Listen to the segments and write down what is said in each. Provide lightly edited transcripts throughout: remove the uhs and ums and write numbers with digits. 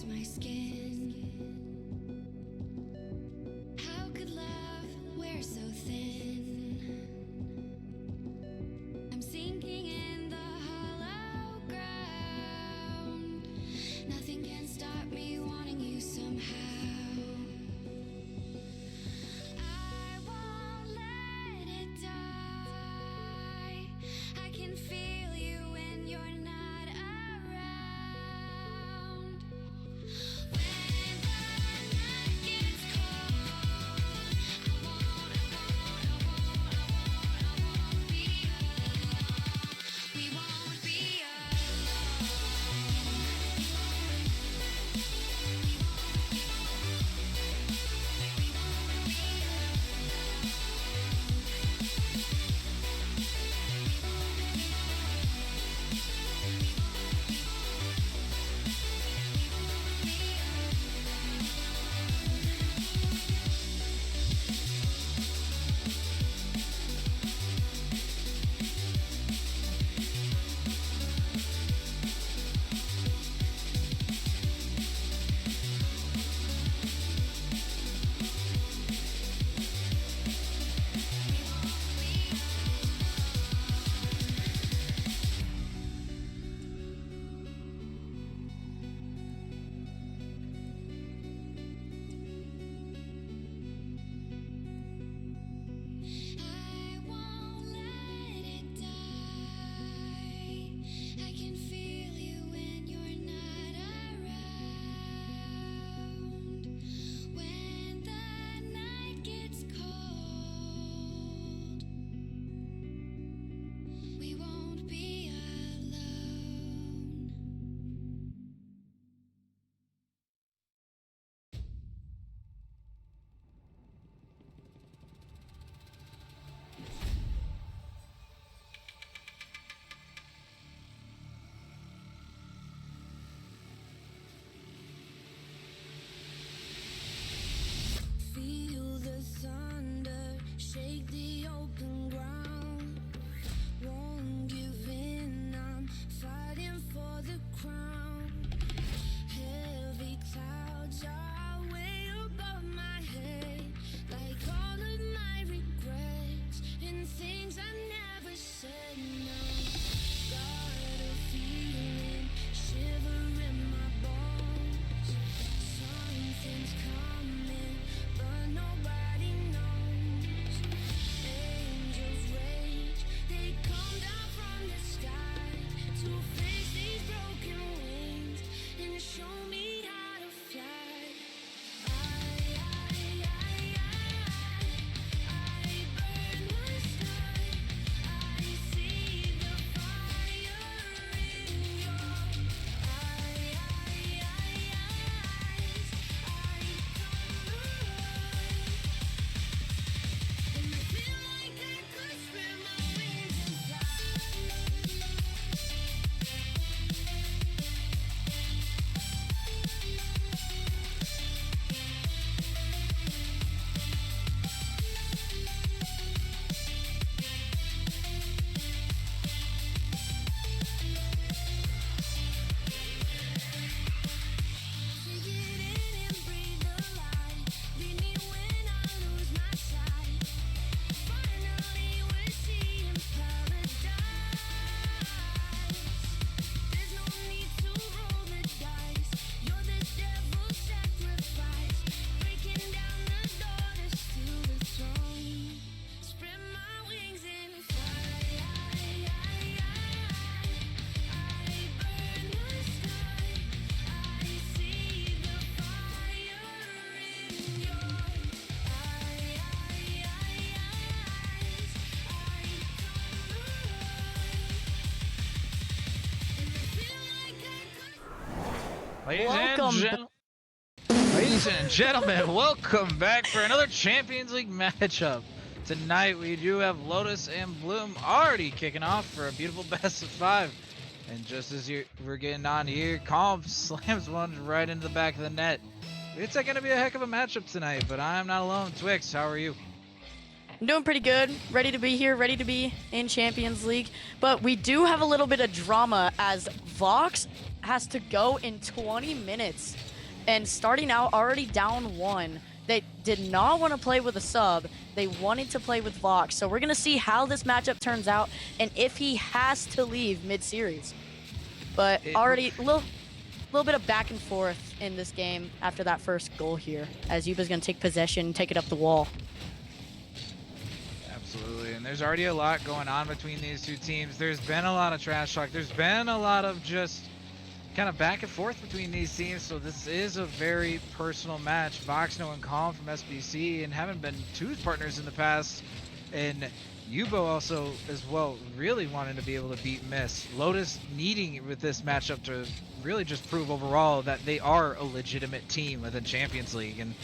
my skin. How could love wear so thin? I'm sinking in the hollow ground. Nothing can stop me wanting you somehow. I won't let it die. I can feel you when you're not around. When the night gets cold, I won't be alone. We won't be I won't let it die. I can feel you when you're not around. When the night gets cold, we won't be alone. Feel the thunder shake the open ground. Won't give in, I'm fighting for the crown. Heavy clouds are way above my head, like all of my regrets and things I never said. No, got a feeling, shiver in my bones. Something's coming, but nobody knows. Angels rage, they come down from the sky to fix these broken wings and show me how to fly. I burn the sky. I see the fire in your eyes. I come alive, and I feel like I could spread my wings and fly. Take it in and breathe the light. Lead me when I lose my sight. Finally we're seeing paradise. There's no need to roll the dice. You're the devil's sacrifice, breaking down the door to steal the throne. Spread my wings and fly. I burn the sky. I see the fire in your eyes. I come alive, and I feel like I could. Ladies and gentlemen, welcome back for another Champions League matchup. Tonight we do have Lotus and Bloom already kicking off for a beautiful best of 5. And just as we're getting on here, Calm slams one right into the back of the net. It's going to be a heck of a matchup tonight, but I'm not alone. Twix, how are you? I'm doing pretty good. Ready to be here, ready to be in Champions League. But we do have a little bit of drama as Vox has to go in 20 minutes. and starting out already down 1. They did not want to play with a sub. They wanted to play with Vox. So we're going to see how this matchup turns out and if he has to leave mid-series. But already a little bit of back and forth in this game after that first goal here, as Yuba's going to take possession, take it up the wall. Absolutely, and there's already a lot going on between these two teams. There's been a lot of trash talk. There's been a lot of just kind of back and forth between these teams, so this is a very personal match. Vox knowing Calm from SBC and haven't been tooth partners in the past, and Yubo also as well really wanting to be able to beat Miss. Lotus needing with this matchup to really just prove overall that they are a legitimate team within Champions League, and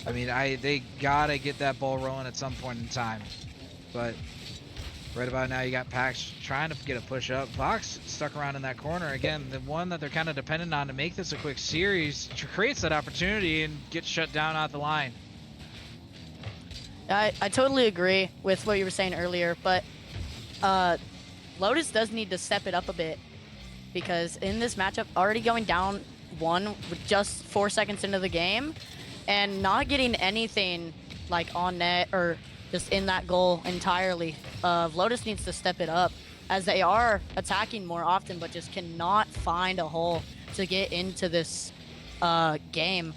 I mean they gotta get that ball rolling at some point in time. But right about now, you got Pax trying to get a push up. Vox stuck around in that corner. Again, the one that they're kind of dependent on to make this a quick series creates that opportunity and gets shut down at the line. I totally agree with what you were saying earlier, but Lotus does need to step it up a bit because in this matchup, already going down 1 with just 4 seconds into the game and not getting anything like on net or just in that goal entirely. Lotus needs to step it up as they are attacking more often, but just cannot find a hole to get into this game.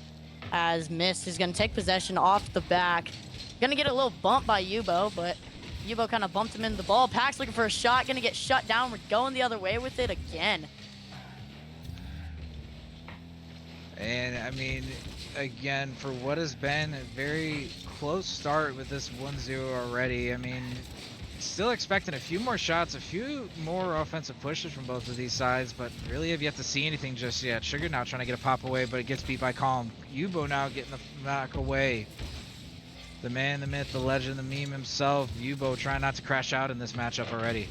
As Mist is going to take possession off the back. Going to get a little bump by Yubo, but Yubo kind of bumped him into the ball. Pax looking for a shot, going to get shut down. We're going the other way with it again. And I mean, again, for what has been a very close start with this 1-0 already, I mean, still expecting a few more shots, a few more offensive pushes from both of these sides, but really have yet to see anything just yet. Sugar now trying to get a pop away, but it gets beat by Calm. Yubo now getting the knock away. The man, the myth, the legend, the meme himself, Yubo trying not to crash out in this matchup already.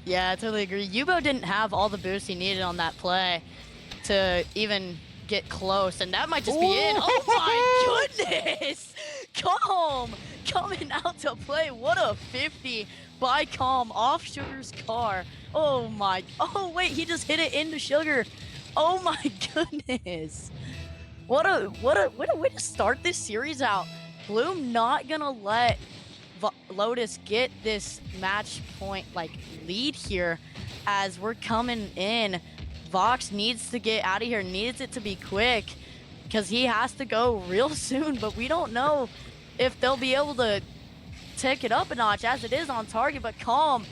Yeah, I totally agree. Yubo didn't have all the boost he needed on that play to even get close, and that might just be it. Oh my goodness! Calm coming out to play. What a 50 by Calm off Sugar's car. Oh my, oh wait, he just hit it into Sugar. Oh my goodness. What a way to start this series out. Bloom not gonna let Lotus get this match point like lead here as we're coming in. Vox needs to get out of here, needs it to be quick because he has to go real soon, but we don't know if they'll be able to take it up a notch as it is on target. But Calm,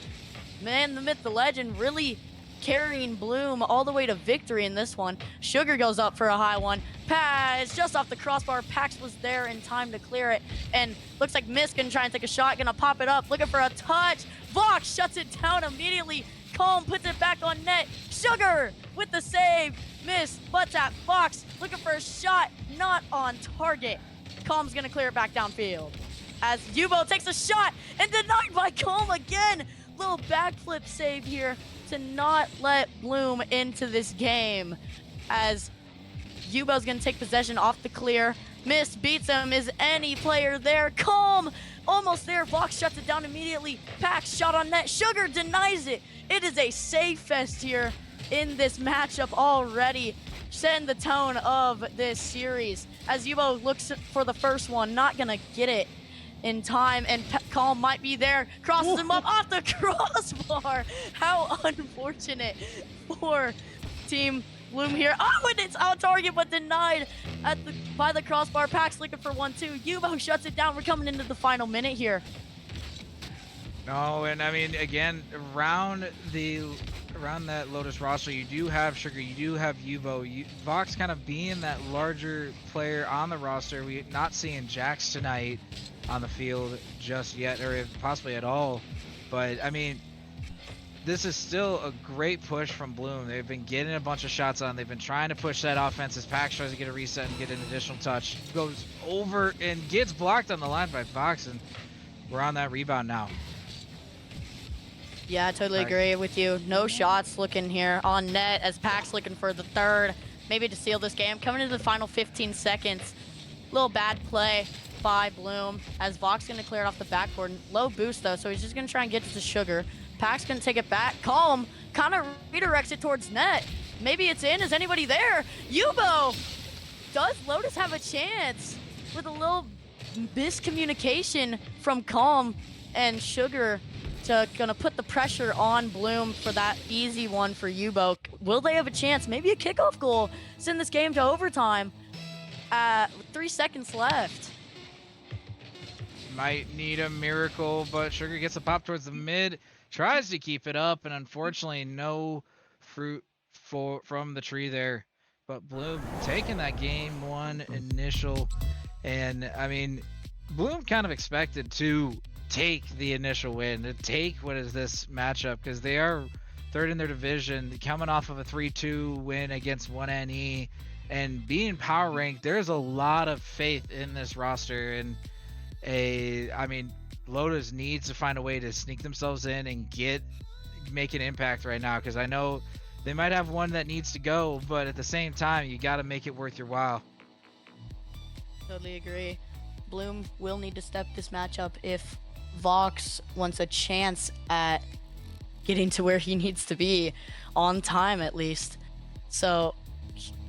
man, the myth, the legend, really carrying Bloom all the way to victory in this one. Sugar goes up for a high one. Pass just off the crossbar. Pax was there in time to clear it. And looks like Mist gonna try and take a shot, gonna pop it up, looking for a touch. Vox shuts it down immediately. Calm puts it back on net. Sugar with the save. Mist butts at Vox, looking for a shot, not on target. Calm's gonna clear it back downfield. As Yubo takes a shot and denied by Calm again. Little backflip save here to not let Bloom into this game. As Yubo's gonna take possession off the clear. Mist beats him. Is any player there? Calm almost there. Vox shuts it down immediately. Pax shot on net. Sugar denies it. It is a save fest here in this matchup already, setting the tone of this series. As Yubo looks for the first one, not gonna get it in time, and Calm might be there. Crosses him up off the crossbar. How unfortunate for Team Bloom here. Oh, and it's on target, but denied by the crossbar. Pax looking for 1-2. Yubo shuts it down. We're coming into the final minute here. No, and I mean, again, around that Lotus roster, you do have Sugar, you do have Yubo. Vox kind of being that larger player on the roster. We're not seeing Jax tonight on the field just yet, or possibly at all. But I mean, this is still a great push from Bloom. They've been getting a bunch of shots on. They've been trying to push that offense as Pax tries to get a reset and get an additional touch. Goes over and gets blocked on the line by Vox, and we're on that rebound now. Yeah, I totally agree with you. No shots looking here on net as Pax looking for the third, maybe to seal this game. Coming into the final 15 seconds. Little bad play by Bloom as Vox going to clear it off the backboard. Low boost though, so he's just going to try and get to the Sugar. Pax going to take it back. Calm kind of redirects it towards net. Maybe it's in. Is anybody there? Yubo! Does Lotus have a chance? With a little miscommunication from Calm and Sugar to gonna put the pressure on Bloom for that easy one for Yubo. Will they have a chance? Maybe a kickoff goal. Send this game to overtime. 3 seconds left. Might need a miracle, but Sugar gets a pop towards the mid, tries to keep it up, and unfortunately no fruit from the tree there. But Bloom taking that game one initial, and I mean, Bloom kind of expected to take the initial win, to take what is this matchup, because they are third in their division, coming off of a 3-2 win against 1NE, and being power ranked. There's a lot of faith in this roster, and I mean, Lotus needs to find a way to sneak themselves in and make an impact right now, because I know they might have one that needs to go, but at the same time, you got to make it worth your while. Totally agree. Bloom will need to step this matchup if Vox wants a chance at getting to where he needs to be on time, at least. So,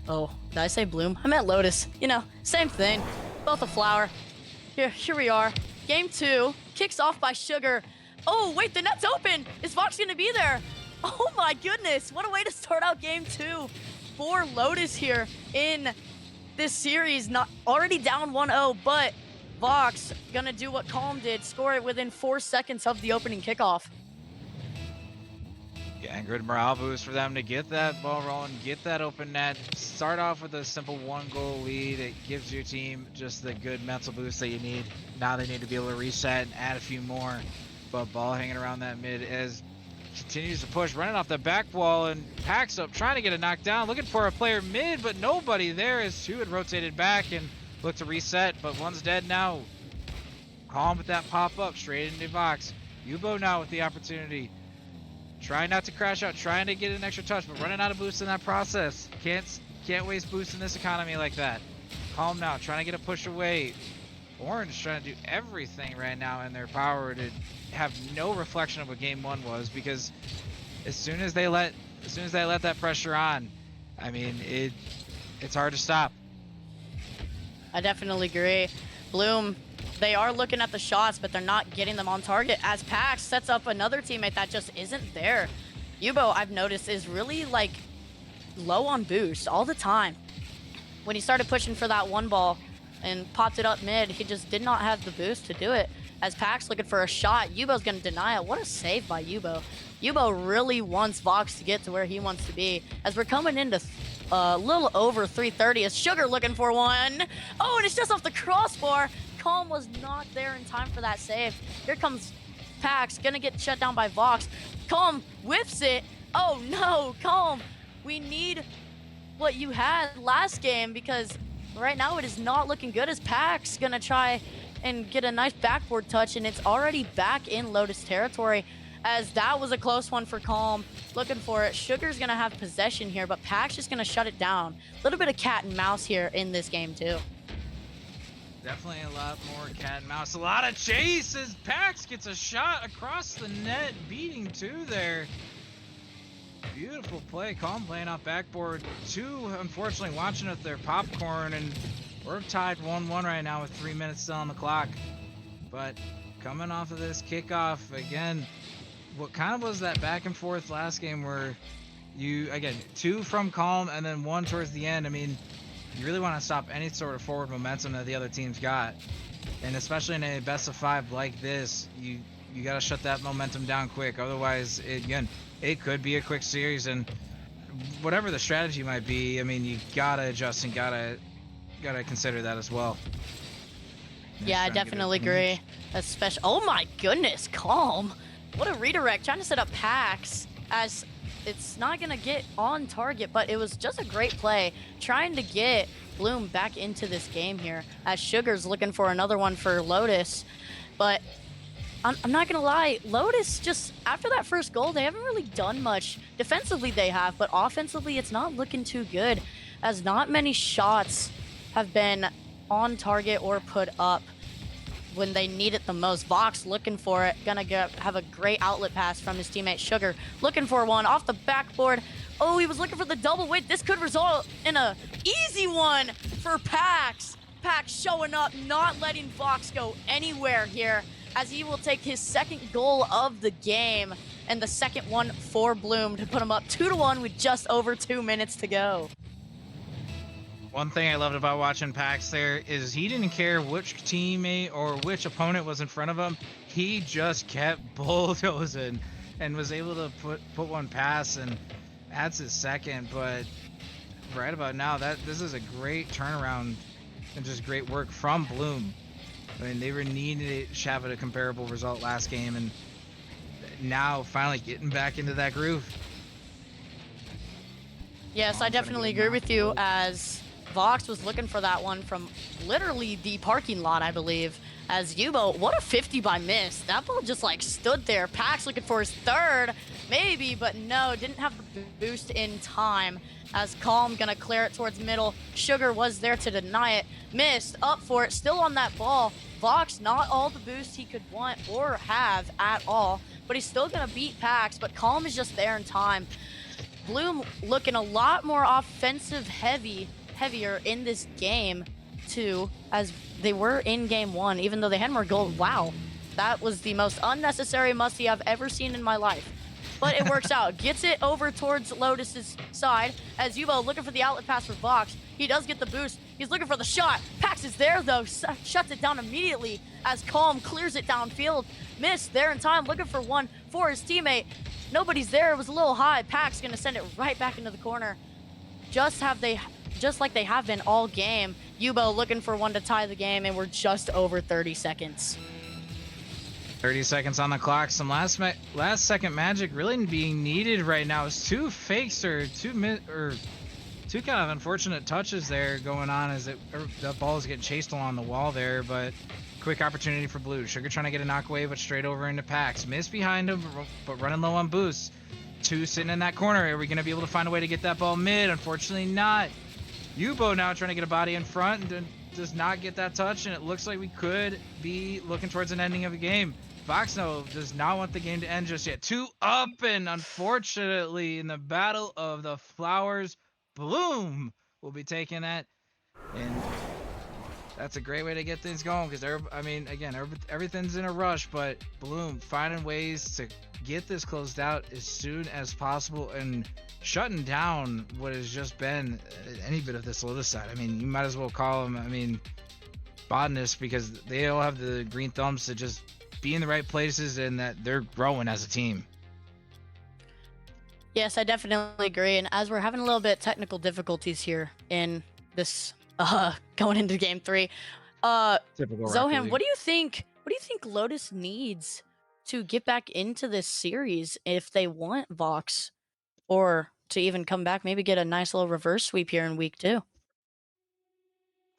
oh, did I say Bloom? I meant Lotus. You know, same thing. Both a flower. Here we are. Game 2 kicks off by Sugar. Oh, wait, the net's open. Is Vox gonna be there? Oh my goodness, what a way to start out game 2 for Lotus here in this series. Not already down 1-0, but Vox gonna do what Calm did, score it within 4 seconds of the opening kickoff. Yeah, and good morale boost for them to get that ball rolling, get that open net, start off with a simple 1-goal lead. It gives your team just the good mental boost that you need. Now they need to be able to reset and add a few more. But ball hanging around that mid as continues to push, running off the back wall, and packs up, trying to get a knockdown, looking for a player mid, but nobody there as two had rotated back and looked to reset, but one's dead now. Calm with that pop up straight into Vox. Yubo now with the opportunity. Trying not to crash out, trying to get an extra touch, but running out of boost in that process. Can't waste boost in this economy like that. Calm now, trying to get a push away. Orange trying to do everything right now in their power to have no reflection of what game 1 was, because as soon as they let that pressure on, I mean, it's hard to stop. I definitely agree. Bloom, they are looking at the shots, but they're not getting them on target as Pax sets up another teammate that just isn't there. Yubo, I've noticed, is really like low on boost all the time. When he started pushing for that one ball and popped it up mid, he just did not have the boost to do it. As Pax looking for a shot, Yubo's gonna deny it. What a save by Yubo. Yubo really wants Vox to get to where he wants to be. As we're coming into a little over 3:30, as Sugar looking for one. Oh, and it's just off the crossbar. Calm was not there in time for that save. Here comes Pax, gonna get shut down by Vox. Calm whiffs it. Oh no, Calm. We need what you had last game, because right now it is not looking good, as Pax gonna try and get a nice backboard touch, and it's already back in Lotus territory, as that was a close one for Calm. Looking for it. Sugar's gonna have possession here, but Pax just gonna shut it down. A little bit of cat and mouse here in this game too. Definitely a lot more cat and mouse. A lot of chase as Pax gets a shot across the net, beating two there. Beautiful play. Calm playing off backboard. Two, unfortunately, watching with their popcorn, and we're tied 1-1 right now with 3 minutes still on the clock. But coming off of this kickoff, again, what kind of was that back and forth last game where you, again, two from Calm and then one towards the end. I mean, you really want to stop any sort of forward momentum that the other team's got. And especially in a best of 5 like this, you got to shut that momentum down quick. Otherwise, it could be a quick series, and whatever the strategy might be, I mean, you got to adjust and got to consider that as well. Yeah, I definitely agree. Especially, oh my goodness, Calm. What a redirect, trying to set up Pax, as it's not gonna get on target, but it was just a great play, trying to get Bloom back into this game here, as Sugar's looking for another one for Lotus. But I'm not gonna lie, Lotus just, after that first goal, they haven't really done much. Defensively they have, but offensively it's not looking too good, as not many shots have been on target or put up when they need it the most. Vox looking for it, gonna have a great outlet pass from his teammate Sugar, looking for one off the backboard, Oh, he was looking for the double win. This could result in a easy one for Pax. Pax showing up, not letting Vox go anywhere here, as he will take his second goal of the game and the second one for Bloom to put him up 2-1 with just over 2 minutes to go. One thing I loved about watching Pax there is he didn't care which teammate or which opponent was in front of him. He just kept bulldozing and was able to put one past, and that's his second. But right about now, this is a great turnaround and just great work from Bloom. I mean, they were needing to have a comparable result last game, and now finally getting back into that groove. Yes, I definitely agree with you, as Vox was looking for that one from literally the parking lot, I believe. As Yubo, what a 50 by miss. That ball just like stood there. Pax looking for his third, maybe, but no, didn't have the boost in time. As Calm gonna clear it towards middle. Sugar was there to deny it. Missed, up for it, still on that ball. Vox, not all the boost he could want or have at all, but he's still gonna beat Pax, but Calm is just there in time. Bloom looking a lot more heavier in this game too, as they were in game 1, even though they had more gold. Wow, that was the most unnecessary musty I've ever seen in my life, but it works out. Gets it over towards Lotus's side, as Yubo looking for the outlet pass for Vox. He does get the boost. He's looking for the shot. Pax is there though, shuts it down immediately as Calm clears it downfield. Missed there in time, looking for one for his teammate. Nobody's there. It was a little high. Pax gonna send it right back into the corner. Just like they have been all game. Yubo looking for one to tie the game, and we're just over 30 seconds. 30 seconds on the clock. Some last second magic really being needed right now. It's two fakes or two kind of unfortunate touches there going on as that ball is getting chased along the wall there, but quick opportunity for Blue. Sugar trying to get a knockaway, but straight over into Pax. Miss behind him, but running low on boosts. Two sitting in that corner. Are we going to be able to find a way to get that ball mid? Unfortunately not. Yubo now trying to get a body in front and does not get that touch, and it looks like we could be looking towards an ending of the game. Voxno does not want the game to end just yet. 2 up, and unfortunately in the battle of the flowers, Bloom will be taking that, and that's a great way to get things going, because everything's in a rush, but Bloom finding ways to get this closed out as soon as possible and shutting down what has just been any bit of this Lotus side. I mean, you might as well call them, botanists, because they all have the green thumbs to just be in the right places and that they're growing as a team. Yes, I definitely agree. And as we're having a little bit of technical difficulties here in this going into game 3, Zohan, what do you think Lotus needs to get back into this series if they want Vox, or to even come back, maybe get a nice little reverse sweep here in week 2?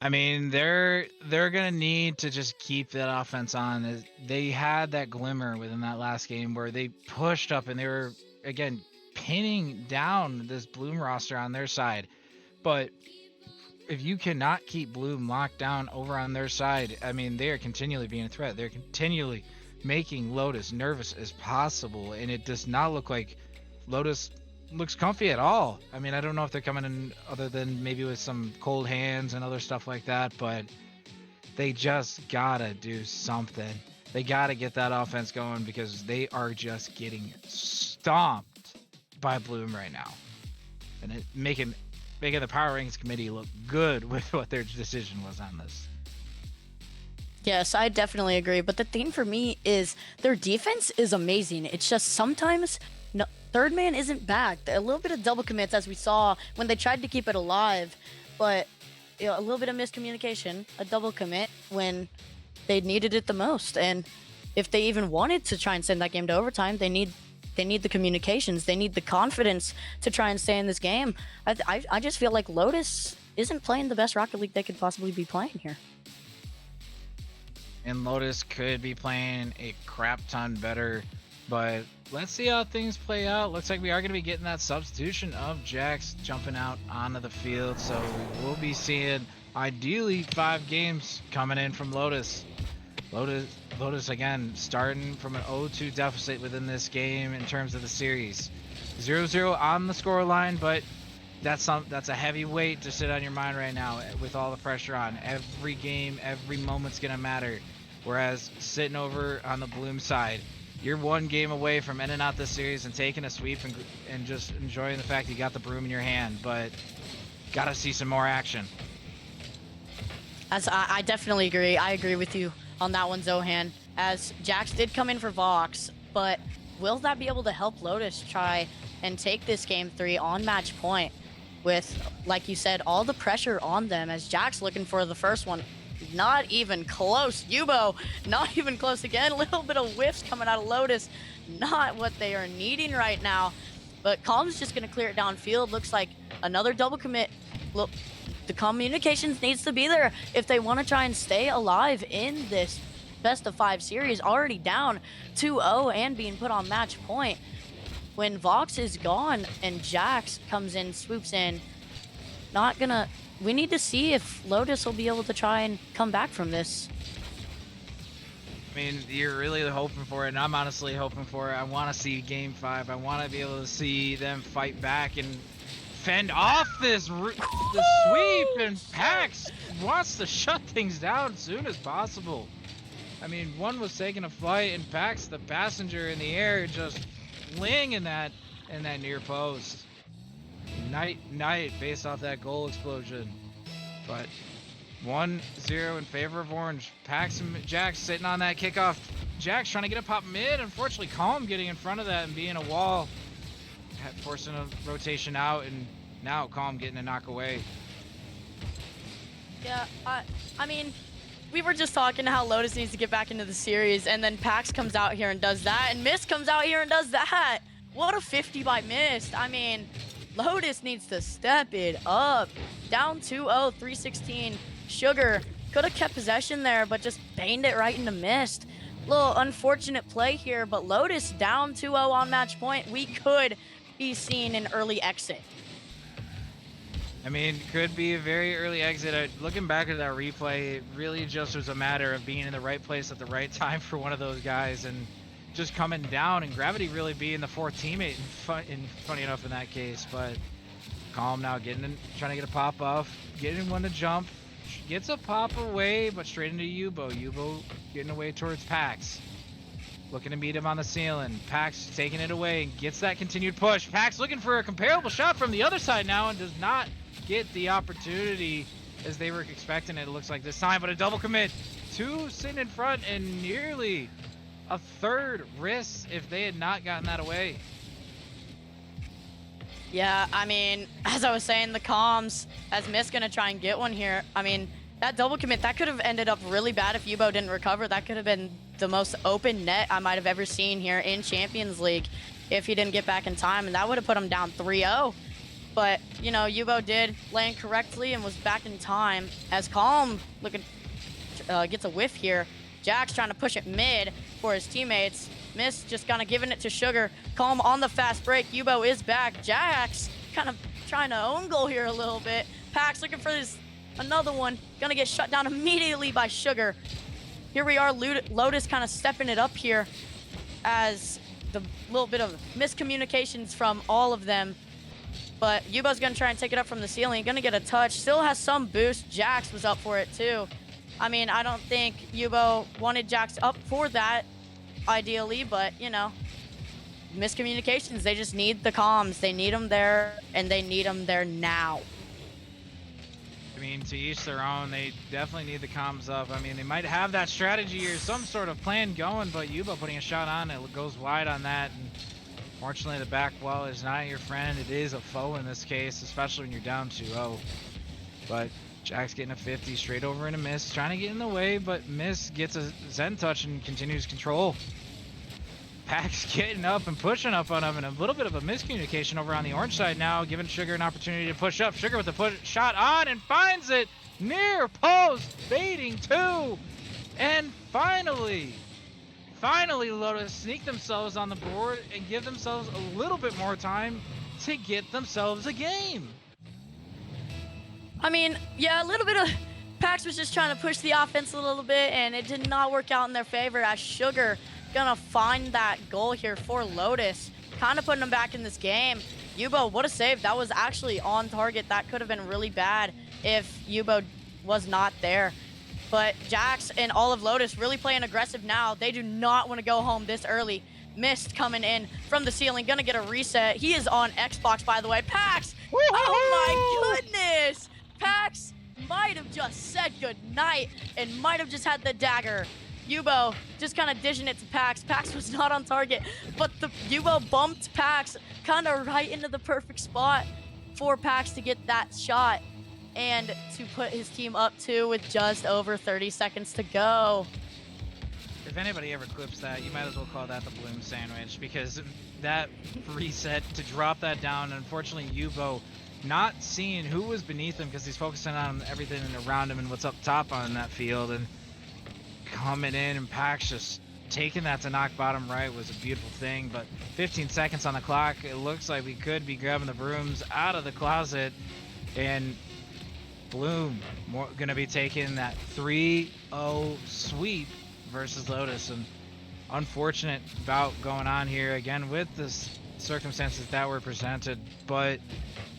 I mean, they're gonna need to just keep that offense on. They had that glimmer within that last game where they pushed up and they were again pinning down this Bloom roster on their side. But if you cannot keep Bloom locked down over on their side, I mean, they are continually being a threat. They're continually making Lotus nervous as possible, and it does not look like Lotus looks comfy at all. I mean, I don't know if they're coming in other than maybe with some cold hands and other stuff like that, but they just gotta do something. They gotta get that offense going, because they are just getting stomped by Bloom right now, and it making the Power Rankings committee look good with what their decision was on this. Yes, I definitely agree. But the thing for me is their defense is amazing. It's just sometimes third man isn't back. A little bit of double commits, as we saw when they tried to keep it alive, but a little bit of miscommunication, a double commit when they needed it the most. And if they even wanted to try and send that game to overtime, they need the communications. They need the confidence to try and stay in this game. I just feel like Lotus isn't playing the best Rocket League they could possibly be playing here. And Lotus could be playing a crap ton better, but let's see how things play out. Looks like we are going to be getting that substitution of Jax jumping out onto the field, so we will be seeing ideally 5 games coming in from Lotus. Lotus again starting from an 0-2 deficit within this game in terms of the series. 0-0 on the scoreline, but that's a heavy weight to sit on your mind right now with all the pressure on. Every game, every moment's gonna matter. Whereas sitting over on the Bloom side, you're one game away from ending out this series and taking a sweep and just enjoying the fact that you got the broom in your hand, but gotta see some more action. As I definitely agree. I agree with you on that one, Zohan. As Jax did come in for Vox, but will that be able to help Lotus try and take this game 3 on match point with, like you said, all the pressure on them as Jax looking for the first one? Not even close. Yubo, not even close again. A little bit of whiffs coming out of Lotus. Not what they are needing right now. But Calm's just going to clear it downfield. Looks like another double commit. Look, the communications needs to be there if they want to try and stay alive in this best of 5 series. Already down 2-0 and being put on match point. When Vox is gone and Jax comes in, swoops in, not gonna... We need to see if Lotus will be able to try and come back from this. I mean, you're really hoping for it, and I'm honestly hoping for it. I want to see Game 5. I want to be able to see them fight back and fend off the sweep, and Pax wants to shut things down as soon as possible. I mean, one was taking a flight, and Pax, the passenger in the air, just flinging that in that near post. Night based off that goal explosion. But 1-0 in favor of Orange. Pax and Jax sitting on that kickoff. Jax trying to get a pop mid. Unfortunately, Calm getting in front of that and being a wall, forcing a rotation out, and now Calm getting a knock away. Yeah, I mean, we were just talking how Lotus needs to get back into the series, and then Pax comes out here and does that, and Mist comes out here and does that. What a 50 by Mist. I mean, Lotus needs to step it up. Down 2-0, 316. Sugar could have kept possession there, but just banged it right into Mist. Little unfortunate play here, but Lotus down 2-0 on match point. We could be seeing an early exit. I mean, could be a very early exit. Looking back at that replay, it really just was a matter of being in the right place at the right time for one of those guys and just coming down, and Gravity really being the fourth teammate, funny enough in that case. But Calm now trying to get a pop off, getting one to jump, gets a pop away, but straight into Yubo. Yubo getting away towards Pax, looking to meet him on the ceiling. Pax taking it away and gets that continued push. Pax looking for a comparable shot from the other side now and does not get the opportunity as they were expecting it looks like this time, but a double commit. 2 sitting in front and nearly a third risk if they had not gotten that away. Yeah, I mean, as I was saying, the comms, as Mist gonna try and get one here. I mean, that double commit, that could have ended up really bad if Yubo didn't recover. That could have been the most open net I might have ever seen here in Champions League if he didn't get back in time, and that would have put him down 3-0. But, you know, Yubo did land correctly and was back in time as Calm gets a whiff here. Jax trying to push it mid for his teammates. Mist just kind of giving it to Sugar. Calm on the fast break. Yubo is back. Jax kind of trying to own goal here a little bit. Pax looking for another one. Gonna get shut down immediately by Sugar. Here we are, Lotus kind of stepping it up here as the little bit of miscommunications from all of them. But Yubo's gonna try and take it up from the ceiling. Gonna get a touch. Still has some boost. Jax was up for it too. I mean, I don't think Yubo wanted Jax up for that, ideally, but, you know, miscommunications. They just need the comms. They need them there, and they need them there now. I mean, to each their own. They definitely need the comms up. I mean, they might have that strategy or some sort of plan going, but Yubo putting a shot on it goes wide on that. And fortunately, the back wall is not your friend. It is a foe in this case, especially when you're down 2-0. But Jax getting a 50 straight over into Mist, trying to get in the way, but Mist gets a Zen touch and continues control. Pax getting up and pushing up on him, and a little bit of a miscommunication over on the orange side now, giving Sugar an opportunity to push up. Sugar with a shot on and finds it near post, baiting 2. And finally Lotus sneak themselves on the board and give themselves a little bit more time to get themselves a game. I mean, yeah, a little bit of... Pax was just trying to push the offense a little bit, and it did not work out in their favor as Sugar gonna find that goal here for Lotus. kind of putting them back in this game. Yubo, what a save. That was actually on target. That could have been really bad if Yubo was not there. But Jax and all of Lotus really playing aggressive now. They do not want to go home this early. Mist coming in from the ceiling, gonna get a reset. He is on Xbox, by the way. Pax! Oh my goodness! Pax might have just said goodnight and might have just had the dagger. Yubo just kind of dishing it to Pax. Pax was not on target, but the Yubo bumped Pax kind of right into the perfect spot for Pax to get that shot and to put his team up 2 with just over 30 seconds to go. If anybody ever clips that, you might as well call that the Bloom sandwich, because that reset to drop that down, unfortunately Yubo not seeing who was beneath him because he's focusing on everything around him and what's up top on that field, and coming in and Pax just taking that to knock bottom right was a beautiful thing. But 15 seconds on the clock, it looks like we could be grabbing the brooms out of the closet, and Bloom gonna be taking that 3-0 sweep versus Lotus. And unfortunate bout going on here again with the circumstances that were presented, but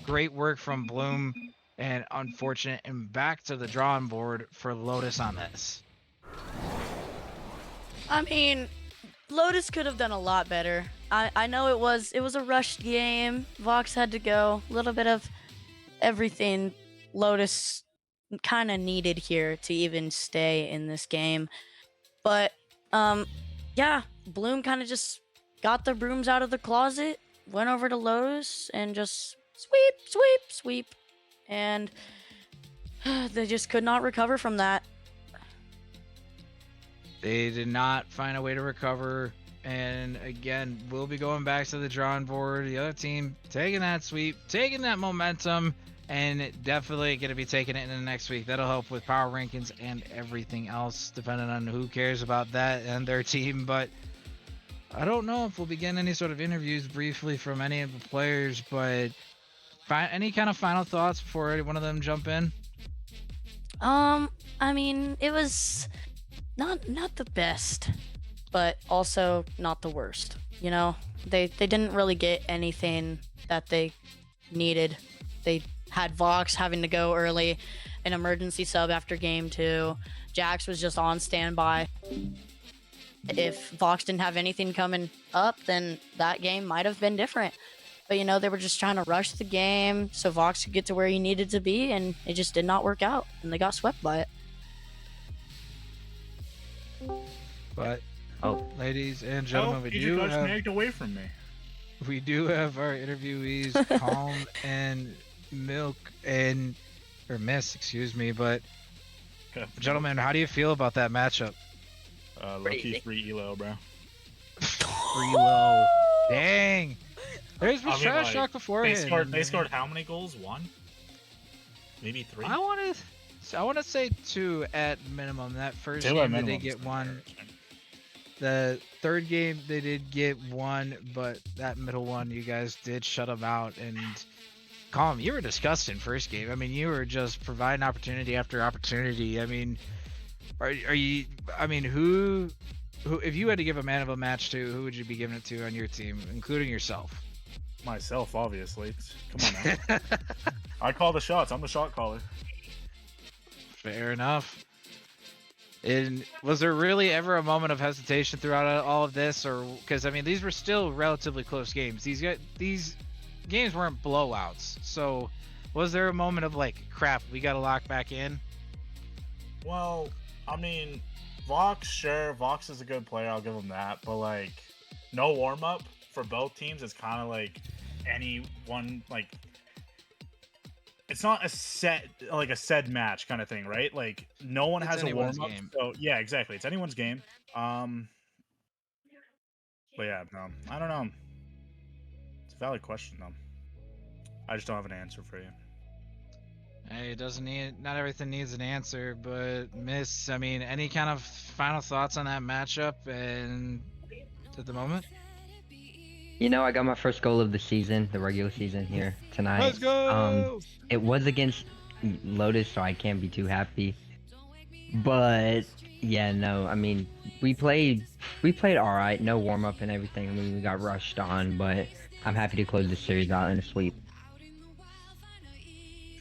great work from Bloom, and unfortunate and back to the drawing board for Lotus on this. I mean, Lotus could have done a lot better. I know it was a rushed game. Vox had to go. A little bit of everything Lotus kind of needed here to even stay in this game. But yeah, Bloom kind of just got the brooms out of the closet, went over to Lotus, and just sweep, sweep, sweep. And they just could not recover from that. They did not find a way to recover, and again, we'll be going back to the drawing board. The other team taking that sweep, taking that momentum, and definitely going to be taking it in the next week. That'll help with power rankings and everything else, depending on who cares about that and their team. But I don't know if we'll be getting any sort of interviews briefly from any of the players, but any kind of final thoughts before one of them jump in? I mean, it was not the best, but also not the worst. You know, they didn't really get anything that they needed. They had Vox having to go early, an emergency sub after game 2. Jax was just on standby. If Vox didn't have anything coming up, then that game might have been different. But, you know, they were just trying to rush the game so Vox could get to where he needed to be, and it just did not work out, and they got swept by it. But, ladies and gentlemen, we do have our interviewees, Calm and Milk, or Miss, excuse me. But, gentlemen, how do you feel about that matchup? Low-key free elo, bro. Free low. Dang. There's been trash talk before. They scored how many goals? 1? Maybe 3? I want to say 2 at minimum. That first game they did get 1. The third game they did get 1, but that middle one you guys did shut them out. And Calm, you were disgusting first game. I mean, you were just providing opportunity after opportunity. I mean, are you? I mean, who? If you had to give a man of a match to, who would you be giving it to on your team, including yourself? Myself, obviously. Come on now. I call the shots. I'm the shot caller. Fair enough. And was there really ever a moment of hesitation throughout all of this, or because I mean these were still relatively close games? These games weren't blowouts. So was there a moment of like, crap, we got to lock back in? Well, I mean, Vox, sure, Vox is a good player. I'll give him that. But like, no warm up for both teams. It's kind of like any one, like, it's not a set match kind of thing, right? Like, no one has a warm up. So yeah, exactly. It's anyone's game. But yeah, no, I don't know. It's a valid question though. I just don't have an answer for you. Hey, it doesn't need, not everything needs an answer, but Miss, I mean, any kind of final thoughts on that matchup and at the moment? You know, I got my first goal of the season, the regular season here tonight. Let's go! It was against Lotus, so I can't be too happy. But yeah, no, I mean, we played We played all right, no warm up and everything. I mean, we got rushed on, but I'm happy to close the series out in a sweep.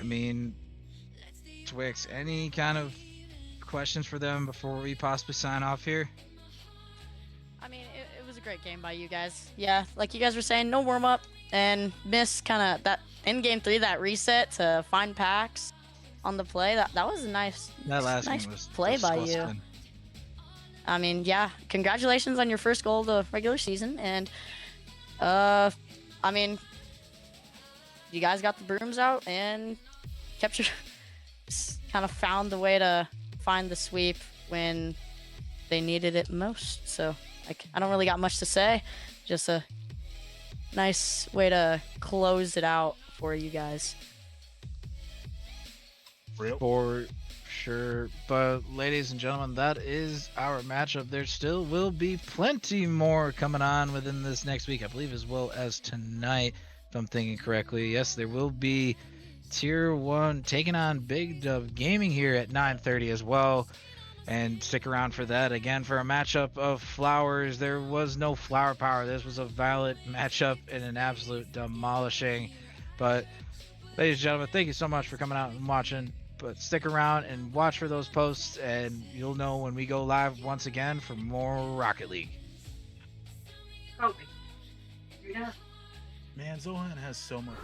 I mean, Twix, any kind of questions for them before we possibly sign off here? I mean, it was a great game by you guys. Yeah, like you guys were saying, no warm up and miss kind of that in game 3, that reset to find packs on the play. That was a nice, That last nice game was play by you. disgusting. I mean, yeah, congratulations on your first goal of the regular season, and I mean, you guys got the brooms out and kept your kind of found the way to find the sweep when they needed it most. So I don't really got much to say, just a nice way to close it out for you guys. Real. For sure. But ladies and gentlemen, that is our matchup. There still will be plenty more coming on within this next week, I believe, as well as tonight, if I'm thinking correctly. Yes, there will be Tier 1 taking on Big Dub Gaming here at 9:30 as well. And stick around for that. Again, for a matchup of Flowers, there was no flower power. This was a valid matchup and an absolute demolishing. But ladies and gentlemen, thank you so much for coming out and watching. But stick around and watch for those posts, and you'll know when we go live once again for more Rocket League. Man, Zohan has so much.